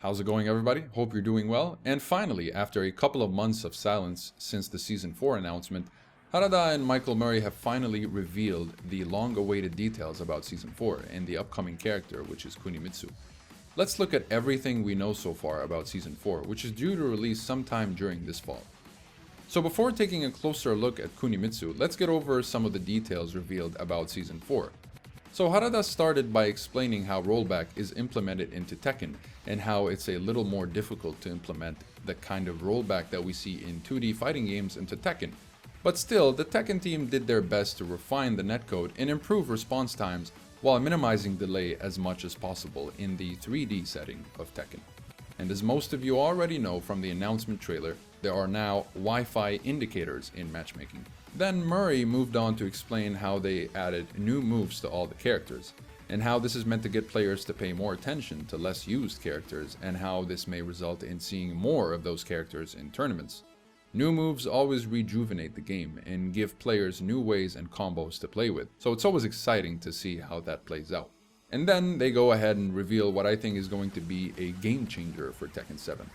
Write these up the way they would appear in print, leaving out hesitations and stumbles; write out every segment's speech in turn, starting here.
How's it going, everybody? Hope you're doing well. And finally, after a couple of months of silence since the Season 4 announcement, Harada and Michael Murray have finally revealed the long-awaited details about Season 4 and the upcoming character, which is Kunimitsu. Let's look at everything we know so far about Season 4, which is due to release sometime during this fall. So before taking a closer look at Kunimitsu, let's get over some of the details revealed about Season 4. So Harada started by explaining how rollback is implemented into Tekken and how it's a little more difficult to implement the kind of rollback that we see in 2D fighting games into Tekken. But still, the Tekken team did their best to refine the netcode and improve response times while minimizing delay as much as possible in the 3D setting of Tekken. And as most of you already know from the announcement trailer, there are now Wi-Fi indicators in matchmaking. Then Murray moved on to explain how they added new moves to all the characters, and how this is meant to get players to pay more attention to less used characters, and how this may result in seeing more of those characters in tournaments. New moves always rejuvenate the game and give players new ways and combos to play with, so it's always exciting to see how that plays out. And then they go ahead and reveal what I think is going to be a game changer for Tekken 7.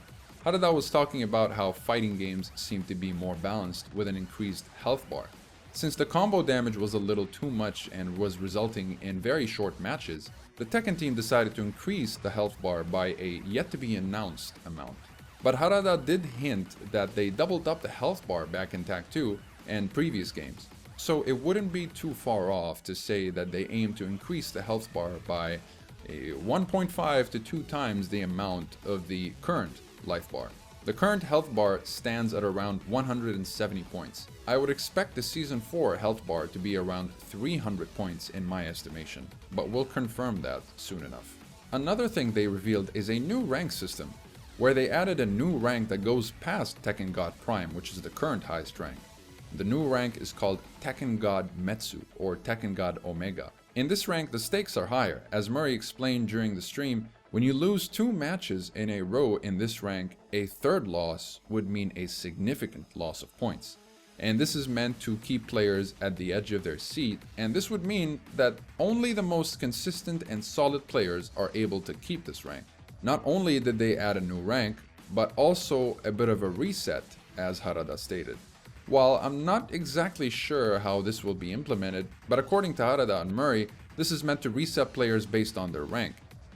Harada was talking about how fighting games seem to be more balanced with an increased health bar. Since the combo damage was a little too much and was resulting in very short matches, the Tekken team decided to increase the health bar by a yet-to-be-announced amount. But Harada did hint that they doubled up the health bar back in Tak 2 and previous games. So it wouldn't be too far off to say that they aim to increase the health bar by 1.5 to 2 times the amount of the current life bar. The current health bar stands at around 170 points. I would expect the Season 4 health bar to be around 300 points in my estimation, but we'll confirm that soon enough. Another thing they revealed is a new rank system, where they added a new rank that goes past Tekken God Prime, which is the current highest rank. The new rank is called Tekken God Mitsu, or Tekken God Omega. In this rank, the stakes are higher. As Murray explained during the stream, when you lose 2 matches in a row in this rank, a third loss would mean a significant loss of points. And this is meant to keep players at the edge of their seat, and this would mean that only the most consistent and solid players are able to keep this rank. Not only did they add a new rank, but also a bit of a reset, as Harada stated. While I'm not exactly sure how this will be implemented, but according to Harada and Murray, this is meant to reset players based on their rank.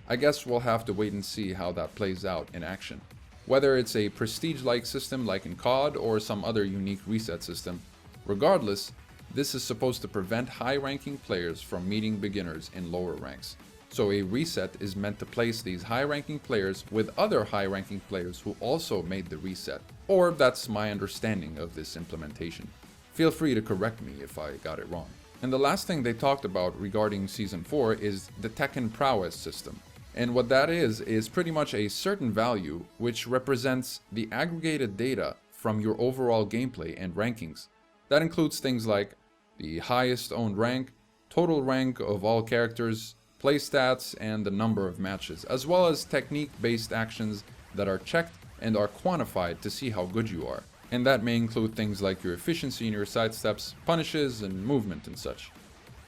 I guess we'll have to wait and see how that plays out in action. Whether it's a prestige-like system like in COD or some other unique reset system, regardless, this is supposed to prevent high-ranking players from meeting beginners in lower ranks. So a reset is meant to place these high-ranking players with other high-ranking players who also made the reset. Or that's my understanding of this implementation. Feel free to correct me if I got it wrong. And the last thing they talked about regarding Season 4 is the Tekken Prowess system. And what that is pretty much a certain value which represents the aggregated data from your overall gameplay and rankings. That includes things like the highest owned rank, total rank of all characters, play stats, and the number of matches, as well as technique-based actions that are checked and are quantified to see how good you are. And that may include things like your efficiency in your sidesteps, punishes, and movement and such.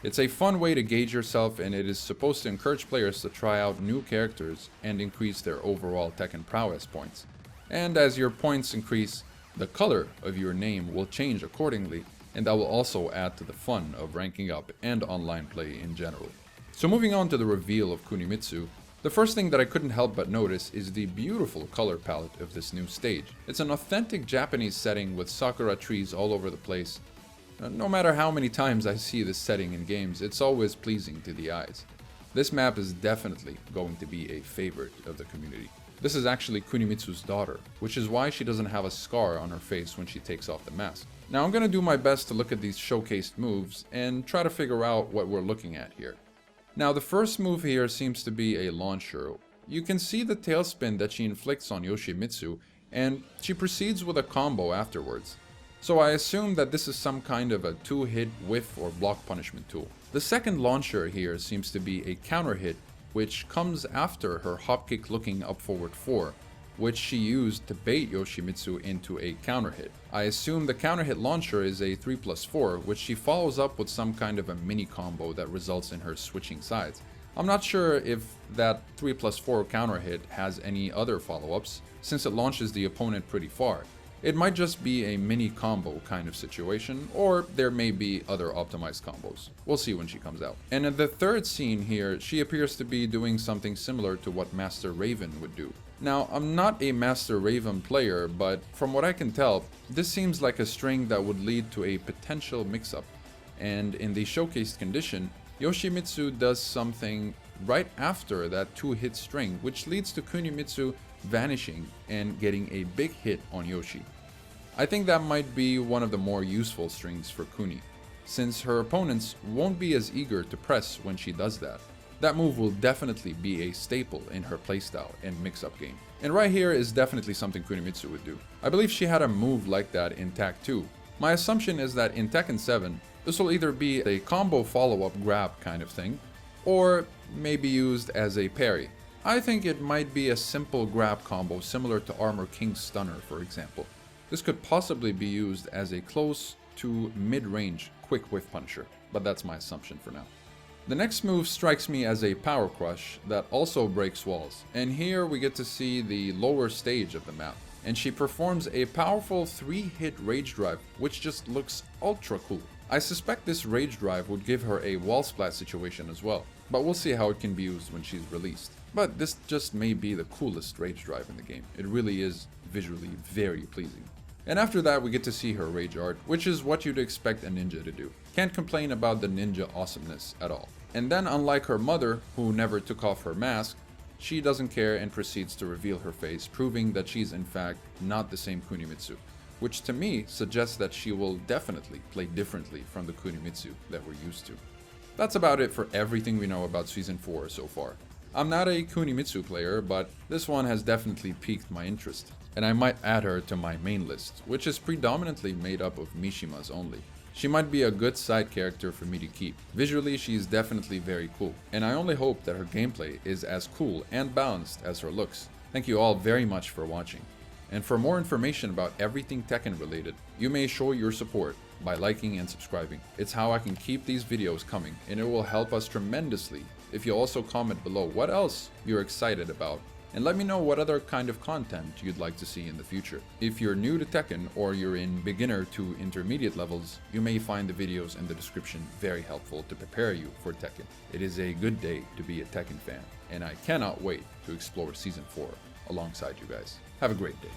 It's a fun way to gauge yourself, and it is supposed to encourage players to try out new characters and increase their overall Tekken prowess points. And as your points increase, the color of your name will change accordingly, and that will also add to the fun of ranking up and online play in general. So moving on to the reveal of Kunimitsu, the first thing that I couldn't help but notice is the beautiful color palette of this new stage. It's an authentic Japanese setting with sakura trees all over the place. No matter how many times I see this setting in games, it's always pleasing to the eyes. This map is definitely going to be a favorite of the community. This is actually Kunimitsu's daughter, which is why she doesn't have a scar on her face when she takes off the mask. Now I'm gonna do my best to look at these showcased moves and try to figure out what we're looking at here. Now the first move here seems to be a launcher. You can see the tailspin that she inflicts on Yoshimitsu, and she proceeds with a combo afterwards. So I assume that this is some kind of a 2-hit whiff or block punishment tool. The second launcher here seems to be a counter hit, which comes after her hopkick looking up forward 4, which she used to bait Yoshimitsu into a counter hit. I assume the counter hit launcher is a 3+4, which she follows up with some kind of a mini combo that results in her switching sides. I'm not sure if that 3+4 counter hit has any other follow-ups, since it launches the opponent pretty far. It might just be a mini combo kind of situation, or there may be other optimized combos. We'll see when she comes out. And in the third scene here, she appears to be doing something similar to what Master Raven would do. Now, I'm not a Master Raven player, but from what I can tell, this seems like a string that would lead to a potential mix-up. And in the showcased condition, Yoshimitsu does something right after that 2-hit string, which leads to Kunimitsu vanishing and getting a big hit on Yoshi. I think that might be one of the more useful strings for Cooney, since her opponents won't be as eager to press when she does that. That move will definitely be a staple in her playstyle and mix-up game. And right here is definitely something Kunimitsu would do. I believe she had a move like that in Tak 2. My assumption is that in Tekken 7, this will either be a combo follow-up grab kind of thing, or maybe used as a parry. I think it might be a simple grab combo similar to Armor King's Stunner, for example. This could possibly be used as a close to mid-range quick whiff puncher, but that's my assumption for now. The next move strikes me as a power crush that also breaks walls, and here we get to see the lower stage of the map, and she performs a powerful 3-hit rage drive, which just looks ultra cool. I suspect this rage drive would give her a wall splat situation as well, but we'll see how it can be used when she's released. But this just may be the coolest rage drive in the game. It really is visually very pleasing. And after that we get to see her rage art, which is what you'd expect a ninja to do. Can't complain about the ninja awesomeness at all. And then, unlike her mother, who never took off her mask, she doesn't care and proceeds to reveal her face, proving that she's in fact not the same Kunimitsu, which to me suggests that she will definitely play differently from the Kunimitsu that we're used to. That's about it for everything we know about Season 4 so far. I'm not a Kunimitsu player, but this one has definitely piqued my interest, and I might add her to my main list, which is predominantly made up of Mishimas only. She might be a good side character for me to keep. Visually, she's definitely very cool, and I only hope that her gameplay is as cool and balanced as her looks. Thank you all very much for watching. And for more information about everything Tekken related, you may show your support by liking and subscribing. It's how I can keep these videos coming, and it will help us tremendously if you also comment below what else you're excited about, and let me know what other kind of content you'd like to see in the future. If you're new to Tekken or you're in beginner to intermediate levels, you may find the videos in the description very helpful to prepare you for Tekken. It is a good day to be a Tekken fan, and I cannot wait to explore Season 4 alongside you guys. Have a great day.